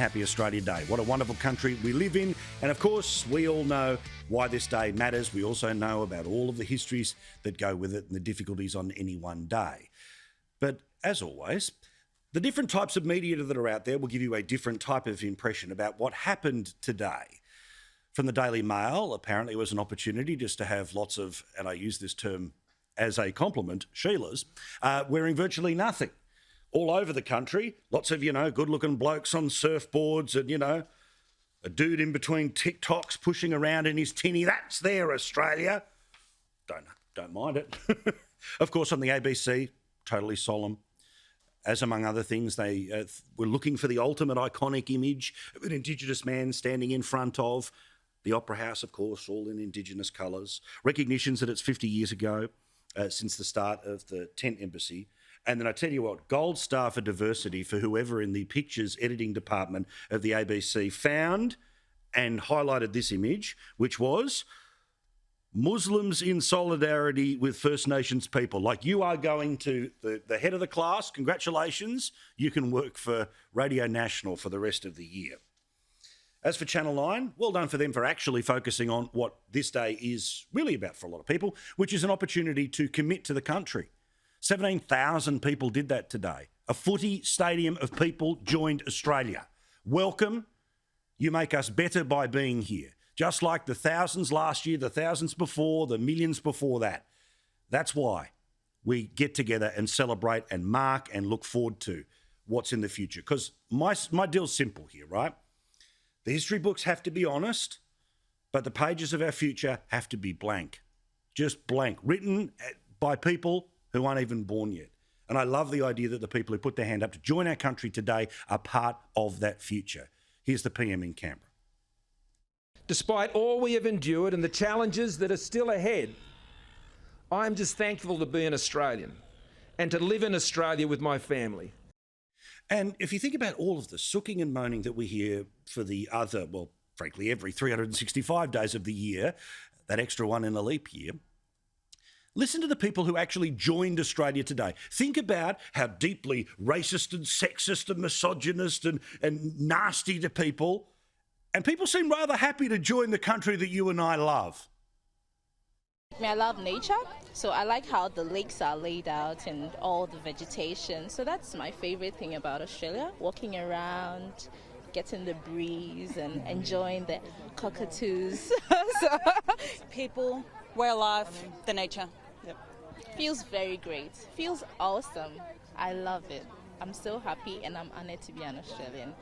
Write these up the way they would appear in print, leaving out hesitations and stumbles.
Happy Australia Day. What a wonderful country we live in. And of course, we all know why this day matters. We also know about all of the histories that go with it and the difficulties on any one day. But as always, the different types of media that are out there will give you a different type of impression about what happened today. From the Daily Mail, apparently it was an opportunity just to have lots of, and I use this term as a compliment, Sheilas, wearing virtually nothing. All over the country, lots of, good-looking blokes on surfboards and, a dude in between TikToks pushing around in his tinny. That's there, Australia. Don't mind it. Of course, on the ABC, totally solemn. As among other things, they were looking for the ultimate iconic image of an Indigenous man standing in front of the Opera House, of course, all in Indigenous colours. Recognitions that it's 50 years ago since the start of the tent embassy. And then I tell you what, gold star for diversity for whoever in the pictures editing department of the ABC found and highlighted this image, which was Muslims in solidarity with First Nations people. Like, you are going to the head of the class, congratulations, you can work for Radio National for the rest of the year. As for Channel 9, well done for them for actually focusing on what this day is really about for a lot of people, which is an opportunity to commit to the country. 17,000 people did that today. A footy stadium of people joined Australia. Welcome. You make us better by being here. Just like the thousands last year, the thousands before, the millions before that. That's why we get together and celebrate and mark and look forward to what's in the future. Because my deal's simple here, right? The history books have to be honest, but the pages of our future have to be blank. Just blank. Written by people who aren't even born yet. And I love the idea that the people who put their hand up to join our country today are part of that future. Here's the PM in Canberra. Despite all we have endured and the challenges that are still ahead, I'm just thankful to be an Australian and to live in Australia with my family. And if you think about all of the sooking and moaning that we hear for the other, well, frankly, every 365 days of the year, that extra one in a leap year, listen to the people who actually joined Australia today. Think about how deeply racist and sexist and misogynist and nasty to people. And people seem rather happy to join the country that you and I love. I love nature, so I like how the lakes are laid out and all the vegetation. So that's my favorite thing about Australia, walking around, getting the breeze and enjoying the cockatoos. People, way of life, the nature. Yep. Feels very great. Feels awesome. I love it. I'm so happy and I'm honoured to be an Australian.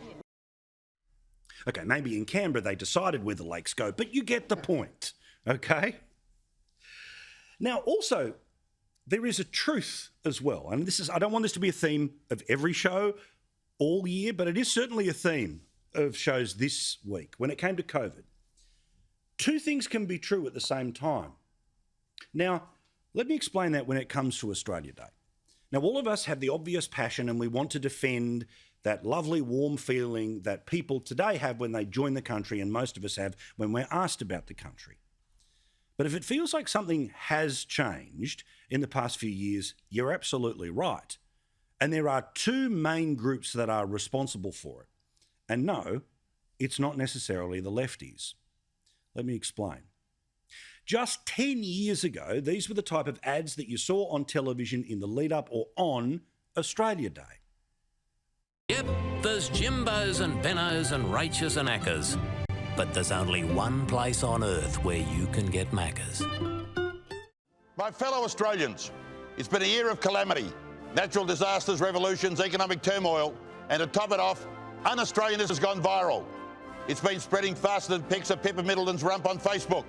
Okay, maybe in Canberra they decided where the lakes go, but you get the point, okay? Now, also, there is a truth as well, and I don't want this to be a theme of every show all year, but it is certainly a theme of shows this week. When it came to COVID, two things can be true at the same time. Now, let me explain that when it comes to Australia Day. Now, all of us have the obvious passion and we want to defend that lovely warm feeling that people today have when they join the country and most of us have when we're asked about the country. But if it feels like something has changed in the past few years, you're absolutely right. And there are two main groups that are responsible for it. And no, it's not necessarily the lefties. Let me explain. Just 10 years ago, these were the type of ads that you saw on television in the lead up or on Australia Day. Yep, there's Jimbos and Benos and Rachas and Accas. But there's only one place on earth where you can get Maccas. My fellow Australians, it's been a year of calamity, natural disasters, revolutions, economic turmoil, and to top it off, un-Australianism has gone viral. It's been spreading faster than pics of Pippa Middleton's rump on Facebook,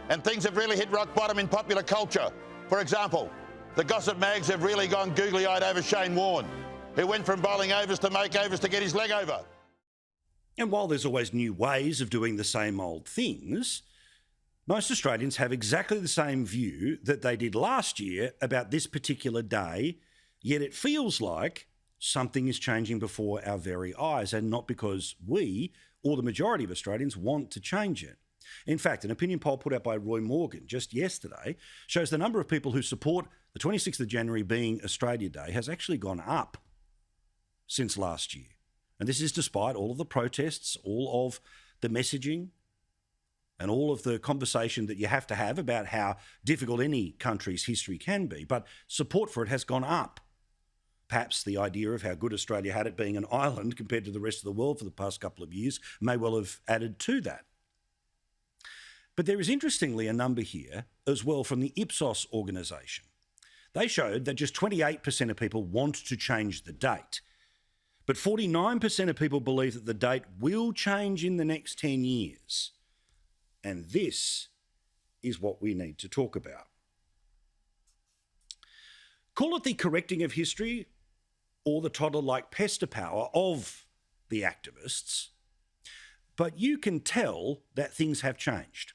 and things have really hit rock bottom in popular culture. For example, the gossip mags have really gone googly-eyed over Shane Warne, who went from bowling overs to makeovers to get his leg over. And while there's always new ways of doing the same old things, most Australians have exactly the same view that they did last year about this particular day, yet it feels like something is changing before our very eyes, and not because we, or the majority of Australians, want to change it. In fact, an opinion poll put out by Roy Morgan just yesterday shows the number of people who support the 26th of January being Australia Day has actually gone up since last year. And this is despite all of the protests, all of the messaging, and all of the conversation that you have to have about how difficult any country's history can be. But support for it has gone up. Perhaps the idea of how good Australia had it being an island compared to the rest of the world for the past couple of years may well have added to that. But there is interestingly a number here as well from the Ipsos organisation. They showed that just 28% of people want to change the date, but 49% of people believe that the date will change in the next 10 years. And this is what we need to talk about. Call it the correcting of history or the toddler-like pester power of the activists, but you can tell that things have changed.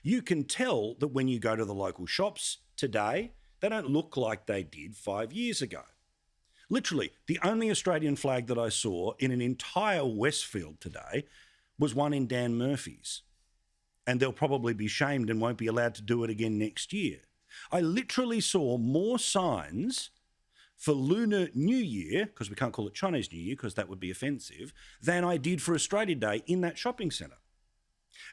You can tell that when you go to the local shops today, they don't look like they did 5 years ago. Literally, the only Australian flag that I saw in an entire Westfield today was one in Dan Murphy's. And they'll probably be shamed and won't be allowed to do it again next year. I literally saw more signs for Lunar New Year, because we can't call it Chinese New Year because that would be offensive, than I did for Australia Day in that shopping centre.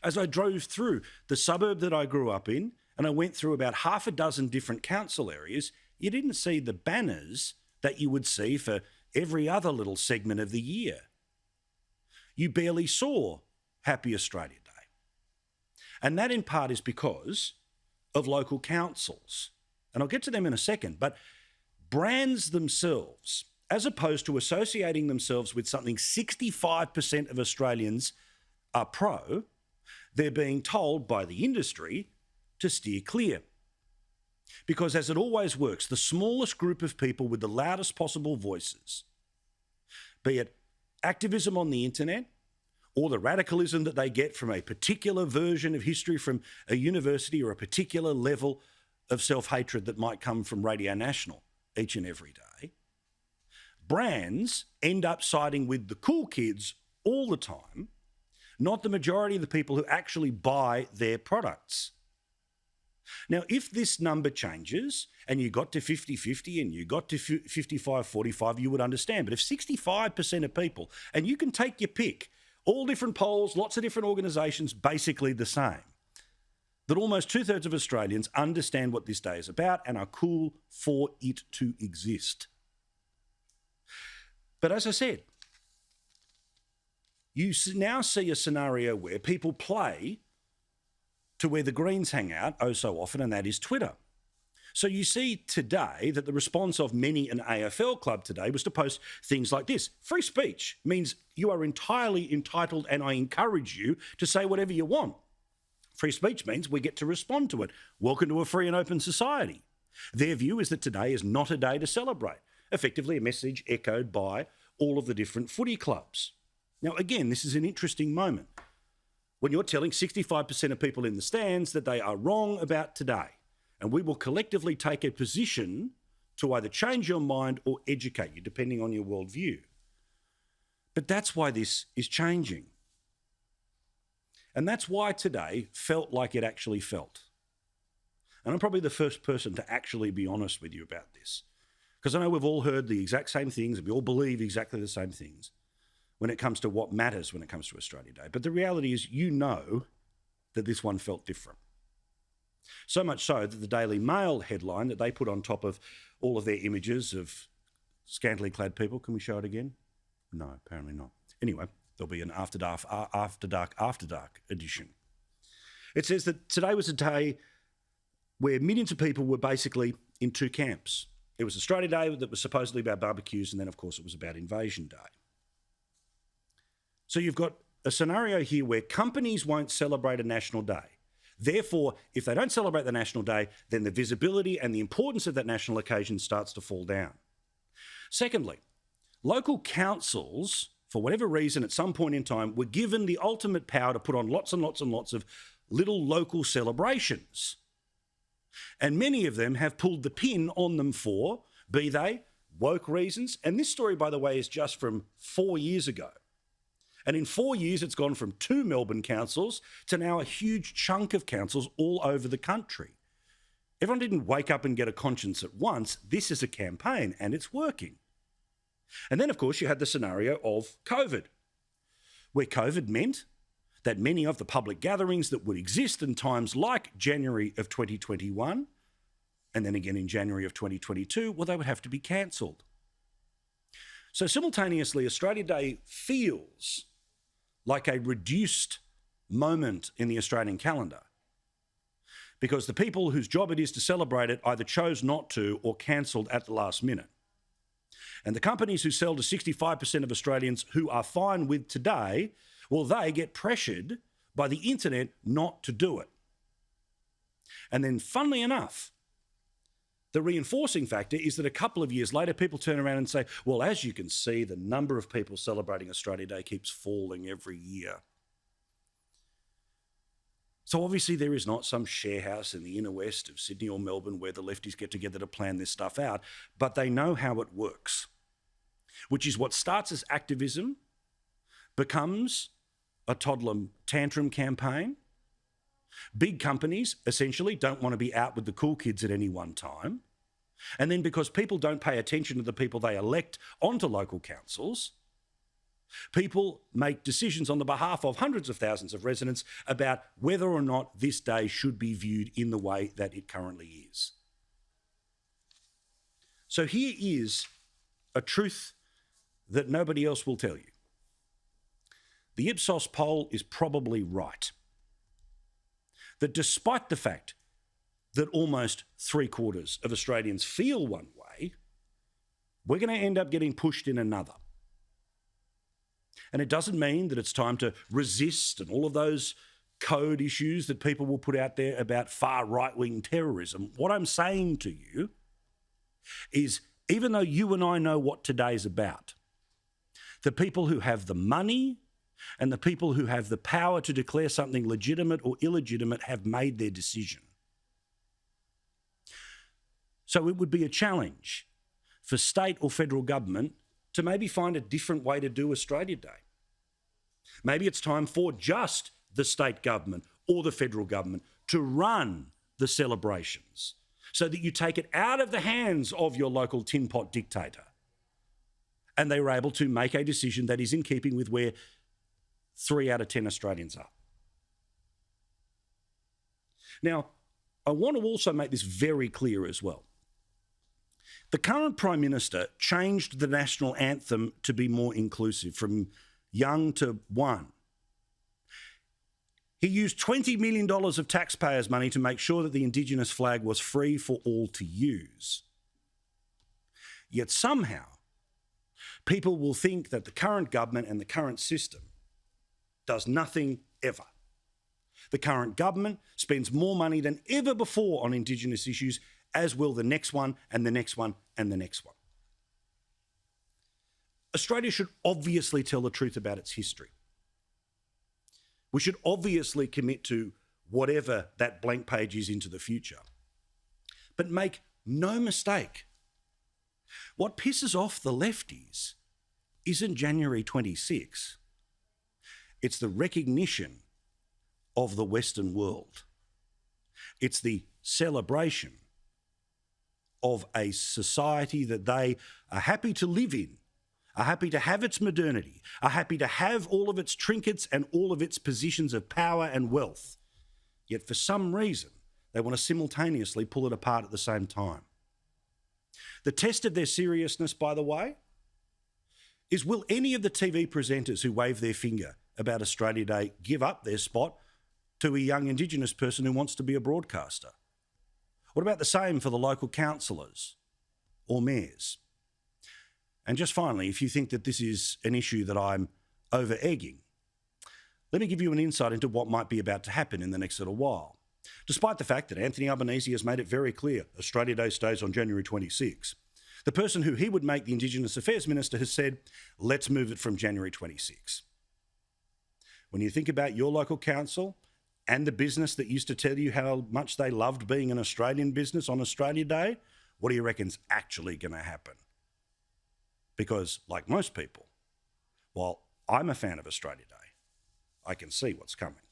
As I drove through the suburb that I grew up in, and I went through about half a dozen different council areas, you didn't see the banners that you would see for every other little segment of the year. You barely saw Happy Australia Day. And that in part is because of local councils. And I'll get to them in a second, but brands themselves, as opposed to associating themselves with something 65% of Australians are pro, they're being told by the industry to steer clear. Because as it always works, the smallest group of people with the loudest possible voices, be it activism on the internet or the radicalism that they get from a particular version of history from a university or a particular level of self-hatred that might come from Radio National each and every day, brands end up siding with the cool kids all the time, not the majority of the people who actually buy their products. Now, if this number changes and you got to 50-50 and you got to 55-45, you would understand. But if 65% of people, and you can take your pick, all different polls, lots of different organisations, basically the same, that almost 2/3 of Australians understand what this day is about and are cool for it to exist. But as I said, you now see a scenario where people play to where the Greens hang out oh so often, and that is Twitter. So you see today that the response of many an AFL club today was to post things like this. Free speech means you are entirely entitled and I encourage you to say whatever you want. Free speech means we get to respond to it. Welcome to a free and open society. Their view is that today is not a day to celebrate. Effectively a message echoed by all of the different footy clubs. Now, again, this is an interesting moment when you're telling 65% of people in the stands that they are wrong about today. And we will collectively take a position to either change your mind or educate you, depending on your worldview. But that's why this is changing. And that's why today felt like it actually felt. And I'm probably the first person to actually be honest with you about this, because I know we've all heard the exact same things and we all believe exactly the same things when it comes to what matters when it comes to Australia Day. But the reality is, you know that this one felt different. So much so that the Daily Mail headline that they put on top of all of their images of scantily clad people, can we show it again? No, apparently not. Anyway, there'll be an After Dark edition. It says that today was a day where millions of people were basically in two camps. It was Australia Day that was supposedly about barbecues, and then, of course, it was about Invasion Day. So you've got a scenario here where companies won't celebrate a national day. Therefore, if they don't celebrate the National Day, then the visibility and the importance of that national occasion starts to fall down. Secondly, local councils, for whatever reason, at some point in time, were given the ultimate power to put on lots and lots and lots of little local celebrations. And many of them have pulled the pin on them for, be they woke reasons. And this story, by the way, is just from 4 years ago. And in 4 years, it's gone from 2 Melbourne councils to now a huge chunk of councils all over the country. Everyone didn't wake up and get a conscience at once. This is a campaign, and it's working. And then, of course, you had the scenario of COVID, where COVID meant that many of the public gatherings that would exist in times like January of 2021, and then again in January of 2022, well, they would have to be cancelled. So simultaneously, Australia Day feels like a reduced moment in the Australian calendar, because the people whose job it is to celebrate it either chose not to or cancelled at the last minute. And the companies who sell to 65% of Australians who are fine with today, well, they get pressured by the internet not to do it. And then, funnily enough, the reinforcing factor is that a couple of years later, people turn around and say, well, as you can see, the number of people celebrating Australia Day keeps falling every year. So obviously there is not some share house in the inner west of Sydney or Melbourne where the lefties get together to plan this stuff out, but they know how it works, which is what starts as activism becomes a toddler tantrum campaign. Big companies essentially don't want to be out with the cool kids at any one time. And then because people don't pay attention to the people they elect onto local councils, people make decisions on the behalf of hundreds of thousands of residents about whether or not this day should be viewed in the way that it currently is. So here is a truth that nobody else will tell you. The Ipsos poll is probably right. That despite the fact that almost 3/4 of Australians feel one way, we're going to end up getting pushed in another. And it doesn't mean that it's time to resist and all of those code issues that people will put out there about far right-wing terrorism. What I'm saying to you is, even though you and I know what today's about, the people who have the money and the people who have the power to declare something legitimate or illegitimate have made their decision. So it would be a challenge for state or federal government to maybe find a different way to do Australia Day. Maybe it's time for just the state government or the federal government to run the celebrations so that you take it out of the hands of your local tin pot dictator and they were able to make a decision that is in keeping with where 3 out of 10 Australians are. Now, I want to also make this very clear as well. The current Prime Minister changed the national anthem to be more inclusive, from young to one. He used $20 million of taxpayers' money to make sure that the Indigenous flag was free for all to use. Yet somehow, people will think that the current government and the current system does nothing ever. The current government spends more money than ever before on Indigenous issues, as will the next one and the next one and the next one. Australia should obviously tell the truth about its history. We should obviously commit to whatever that blank page is into the future. But make no mistake, what pisses off the lefties isn't January 26. It's the recognition of the Western world. It's the celebration of a society that they are happy to live in, are happy to have its modernity, are happy to have all of its trinkets and all of its positions of power and wealth. Yet for some reason, they want to simultaneously pull it apart at the same time. The test of their seriousness, by the way, is will any of the TV presenters who wave their finger about Australia Day give up their spot to a young Indigenous person who wants to be a broadcaster? What about the same for the local councillors or mayors? And just finally, if you think that this is an issue that I'm over-egging, let me give you an insight into what might be about to happen in the next little while. Despite the fact that Anthony Albanese has made it very clear Australia Day stays on January 26, the person who he would make the Indigenous Affairs Minister has said, let's move it from January 26. When you think about your local council and the business that used to tell you how much they loved being an Australian business on Australia Day, what do you reckon's actually going to happen? Because, like most people, while I'm a fan of Australia Day, I can see what's coming.